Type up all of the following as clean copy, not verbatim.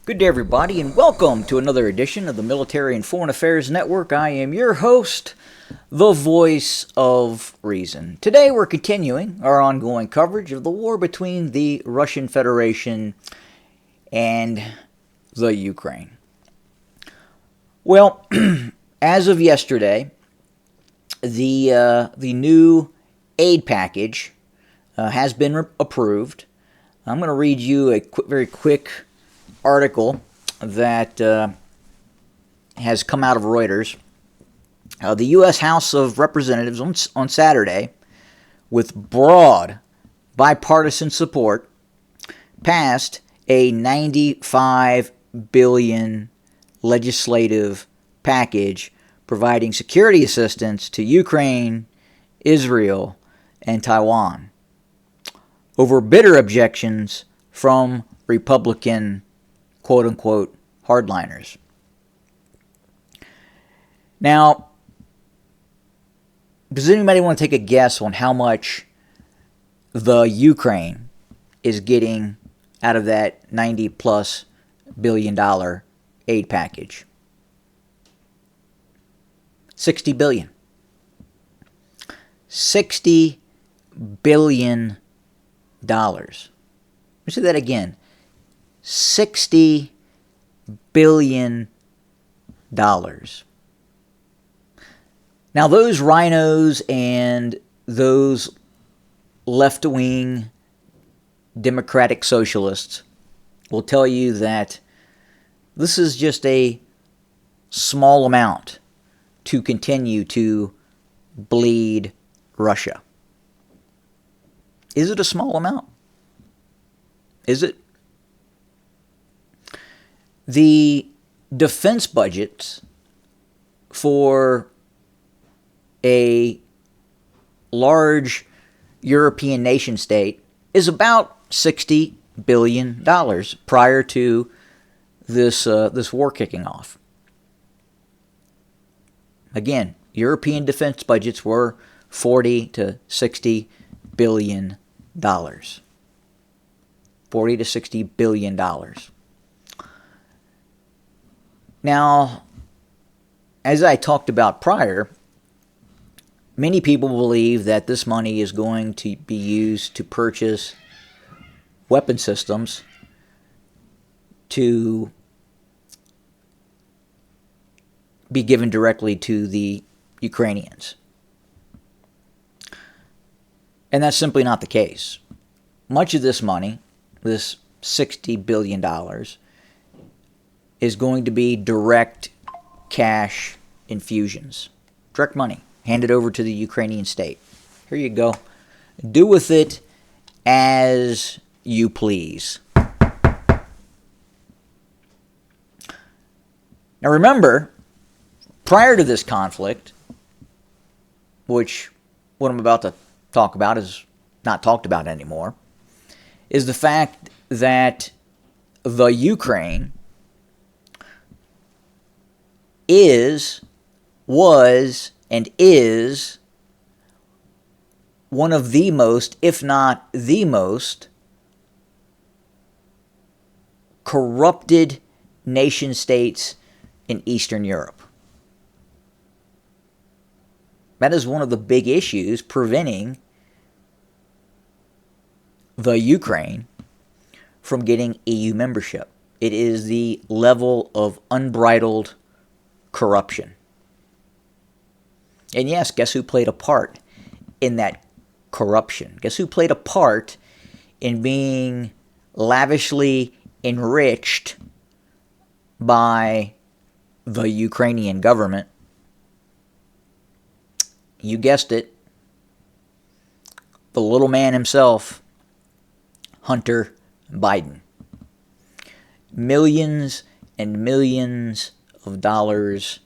Good day, everybody, and welcome to another edition of the Military and Foreign Affairs Network. I am your host, the voice of reason. Today, we're continuing our ongoing coverage of the war between the Russian Federation and the Ukraine. Well, as of yesterday, the new aid package has been approved. I'm going to read you a very quick article that has come out of Reuters. The U.S. House of Representatives on Saturday, with broad bipartisan support, passed a $95 billion legislative package providing security assistance to Ukraine, Israel, and Taiwan over bitter objections from Republican quote-unquote hardliners. Now, does anybody want to take a guess on how much the Ukraine is getting out of that $90+ billion aid package? $60 billion. $60 billion. Let me say that again. $60 billion. Now, those rhinos and those left-wing democratic socialists will tell you that this is just a small amount to continue to bleed Russia. Is it a small amount? Is it? The defense budgets for a large European nation state is about $60 billion prior to this war kicking off. Again, European defense budgets were $40 to $60 billion. $40 to $60 billion. Now, as I talked about prior, many people believe that this money is going to be used to purchase weapon systems to be given directly to the Ukrainians. And that's simply not the case. Much of this money, this $60 billion, is going to be direct cash infusions. Direct money handed over to the Ukrainian state. Here you go. Do with it as you please. Now remember, prior to this conflict, which what I'm about to talk about is not talked about anymore, is the fact that the Ukraine was, and is one of the most, if not the most, corrupted nation states in Eastern Europe. That is one of the big issues preventing the Ukraine from getting EU membership. It is the level of unbridled corruption. And yes, guess who played a part in that corruption? Guess who played a part in being lavishly enriched by the Ukrainian government? You guessed it. The little man himself, Hunter Biden. Millions and millions of dollars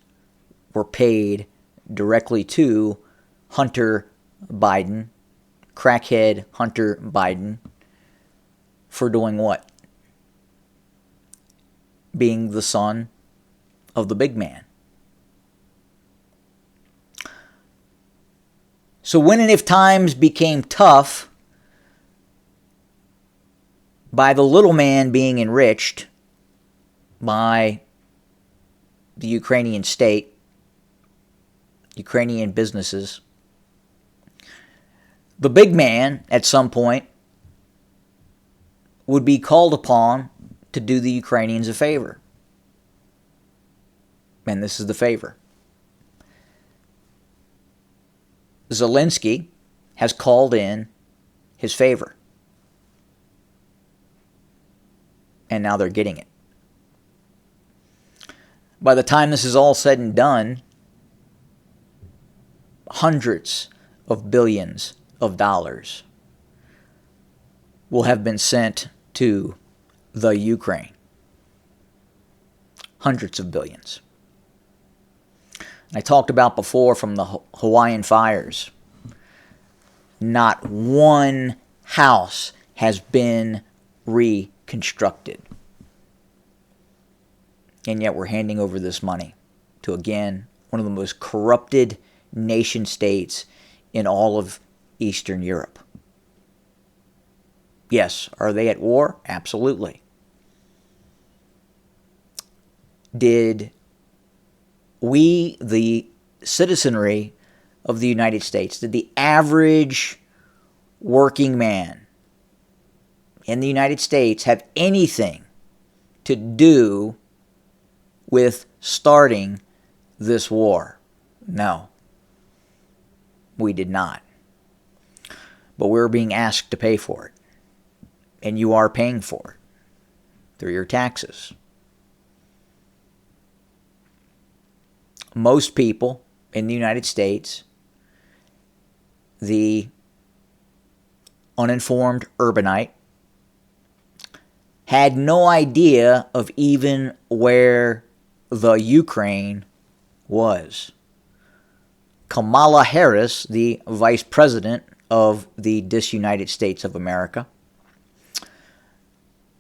were paid directly to Hunter Biden, crackhead Hunter Biden, for doing what? Being the son of the big man. So when and if times became tough by the little man being enriched by the Ukrainian state, Ukrainian businesses, the big man at some point would be called upon to do the Ukrainians a favor. And this is the favor. Zelensky has called in his favor. And now they're getting it. By the time this is all said and done, hundreds of billions of dollars will have been sent to the Ukraine. Hundreds of billions. I talked about before from the Hawaiian fires. Not one house has been reconstructed. And yet we're handing over this money to, again, one of the most corrupted nation states in all of Eastern Europe. Yes, are they at war? Absolutely. Did we, the citizenry of the United States, did the average working man in the United States have anything to do with starting this war? No, we did not. But we're being asked to pay for it. And you are paying for it through your taxes. Most people in the United States, the uninformed urbanite, had no idea of even where the Ukraine was. Kamala Harris, the vice president of the disunited States of America,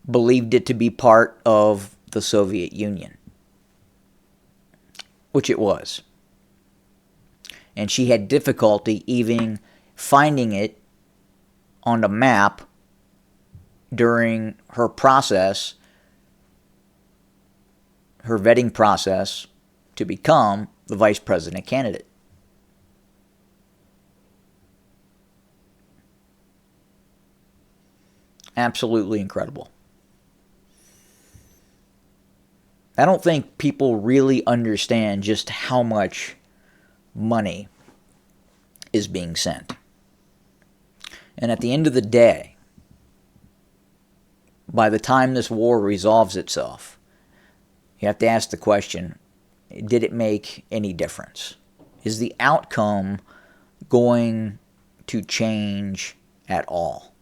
believed it to be part of the Soviet Union, which it was. And she had difficulty even finding it on the map during her process, her vetting process to become the vice president candidate. Absolutely incredible. I don't think people really understand just how much money is being sent. And at the end of the day, by the time this war resolves itself, you have to ask the question, did it make any difference? Is the outcome going to change at all?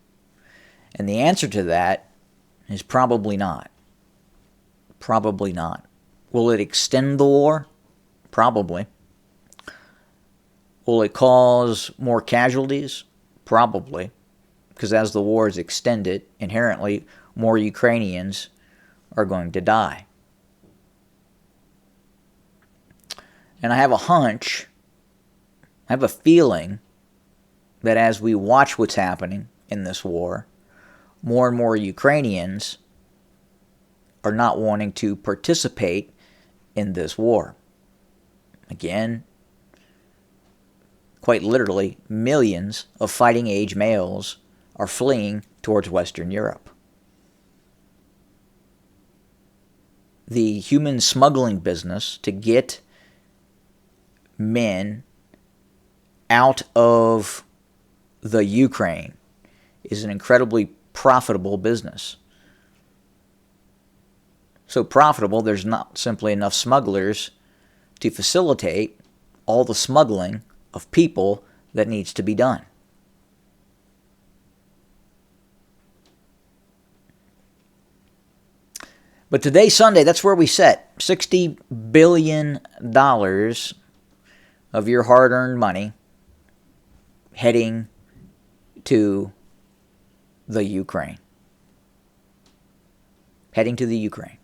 And the answer to that is probably not. Probably not. Will it extend the war? Probably. Will it cause more casualties? Probably. Because as the war is extended, inherently more Ukrainians are going to die. And I have a hunch, I have a feeling that as we watch what's happening in this war, more and more Ukrainians are not wanting to participate in this war. Again, quite literally, millions of fighting-age males are fleeing towards Western Europe. The human smuggling business to get men out of the Ukraine is an incredibly profitable business. So profitable, there's not simply enough smugglers to facilitate all the smuggling of people that needs to be done. But today, Sunday, that's where we set $60 billion of your hard-earned money heading to the Ukraine. Heading to the Ukraine.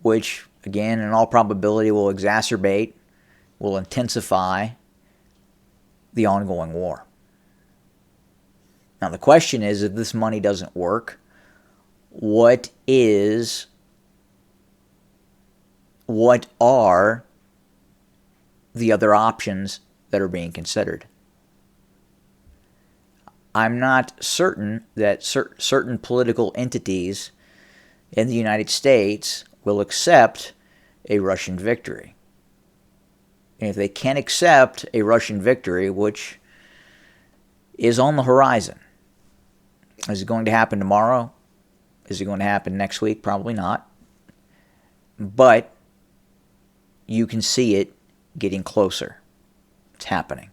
Which, again, in all probability will exacerbate, will intensify the ongoing war. Now, the question is, if this money doesn't work, what are the other options that are being considered. I'm not certain that certain political entities in the United States will accept a Russian victory. And if they can't accept a Russian victory, which is on the horizon, is it going to happen tomorrow? Is it going to happen next week? Probably not. But you can see it getting closer. It's happening.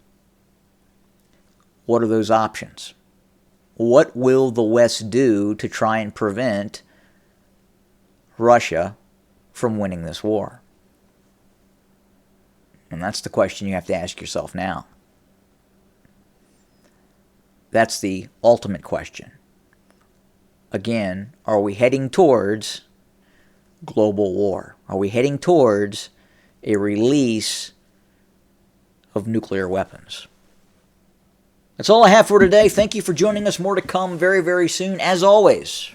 What are those options? What will the West do to try and prevent Russia from winning this war? And that's the question you have to ask yourself now. That's the ultimate question. Again, are we heading towards global war? Are we heading towards a release of nuclear weapons? That's all I have for today. Thank you for joining us. More to come very, very soon. As always,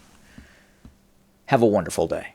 have a wonderful day.